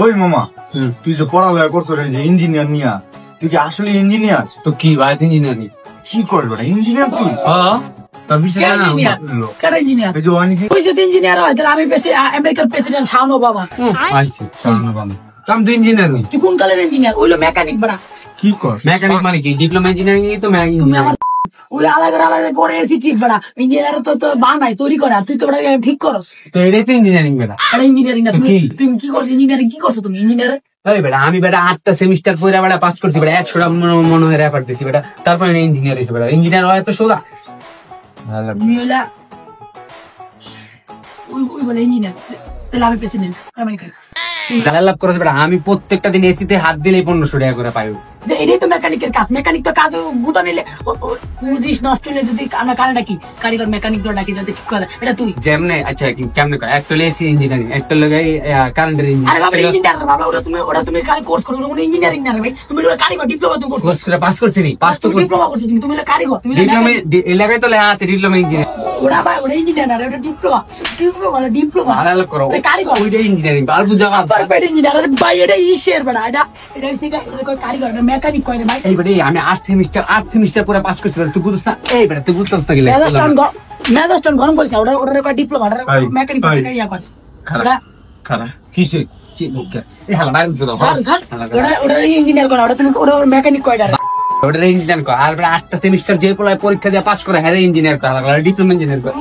ওই মামা তুই যে পড়ালেখা করছো রে যে ইঞ্জিনিয়ার নিয়া, তুই কি আসলে ইঞ্জিনিয়ার? তো কি ভাই ইঞ্জিনিয়ার নি কি করবে না ইঞ্জিনিয়ার তুই? তার বিষয়ে ইঞ্জিনিয়ার হয় তাহলে আমি আমেরিকার প্রেসিডেন্ট শাওন ওবামা। আমি তো ইঞ্জিনিয়ার নি। তুই কোন কালের ইঞ্জিনিয়ার? ওইলো মেকানিক বড়া। কি কর? মেকানিক মানে কি? ডিপ্লোমা ইঞ্জিনিয়ারিং তো তুমি আমার ওই আলাদা আলাদা করে এসি ঠিক বড়া। ইঞ্জিনিয়ার তো বানাই তৈরি করে, আর তুই তো বড়া ঠিক করো। তো এটাই তো ইঞ্জিনিয়ারিং বেটা। আরে ইঞ্জিনিয়ারিং না, তুমি কি করছো? ইঞ্জিনিয়ারিং কি করছো তুমি? ইঞ্জিনিয়ার এই বেটা আমি বেটা 8টা সেমিস্টার পড়ে বেটা পাস করছি বেটা, 100টা মনে হয় রেফার দিছি বেটা, তারপরে ইঞ্জিনিয়ার হইছে বেটা। ইঞ্জিনিয়ার হয় তো সোজা? তুমি হইলা ওই বলে ইঞ্জিনিয়ার, তাহলে আমি প্রেসিডেন্ট আমেরিকার। জালা লাভ করেছে বেটা, আমি প্রত্যেকটা দিন এসিতে হাত দিলেই 1500 টাকা করে পাই। এটাই তো মেকানিকের কাজ। মেকানিক তো কাজ গুতা নিলে জিনিস নষ্ট হলে যদি কারেন্ট ডাকি, কারিগর মেকানিক ডাকি যাতে ঠিক করে, এটা তুই যেমনে। আচ্ছা কেমনে করে? একটা এসি ইঞ্জিনিয়ারিং, একটা লগে কারেন্টের আরে বাবা ইঞ্জিনিয়ারিং। ইঞ্জিনিয়ার বাবা, ওটা তুমি কোর্স করো, কোনো ইঞ্জিনিয়ারিং না রে ভাই। তুমি কারিগর ডিপ্লোমা তুমি করছো, কোর্স করে পাস করছি নি? পাস তো ডিপ্লোমা করছো তুমি কারিগর, তুমি ডিপ্লোমা এলাকায় তো লেখা আছে ডিপ্লোমা ইঞ্জিনিয়ার। ওটা ভাই ওটা ইঞ্জিনিয়ার না, ওটা ডিপ্লোমা। ডিপ্লোমা জালা লাভ করো ওটা কারিগর, ওইটা ইঞ্জিনিয়ারিং আর বুঝা আবার বাইরে ইঞ্জিনিয়ার। আরে ভাই এটা ইশের বড়া, এটা কারিগর না, মেকানিক কয় রে ভাই। এই বেটা আমি 8 সেমিস্টার পরে পাস করছি বেটা, তুই বুঝছ না? এই বেটা তুই বুঝছস না কি লে? মেজাস্টান গরম করিস না, ওটা কয় ডিপ্লোমা, ওটা মেকানিক ইয়া কয়। খারাপ কিসে কি মুখে এই হালা বাইরে চলো। ওটা ইঞ্জিনিয়ার কয় না, ওটা তুমি ওটা মেকানিক কয় না। ওটা ইঞ্জিনিয়ার কয়। আর বেটা 8টা সেমিস্টার যে পড়ায় পরীক্ষা দিয়ে পাস করে হ্যাঁ ইঞ্জিনিয়ার কয়, ডিপ্লোমা ইঞ্জিনিয়ার কয়।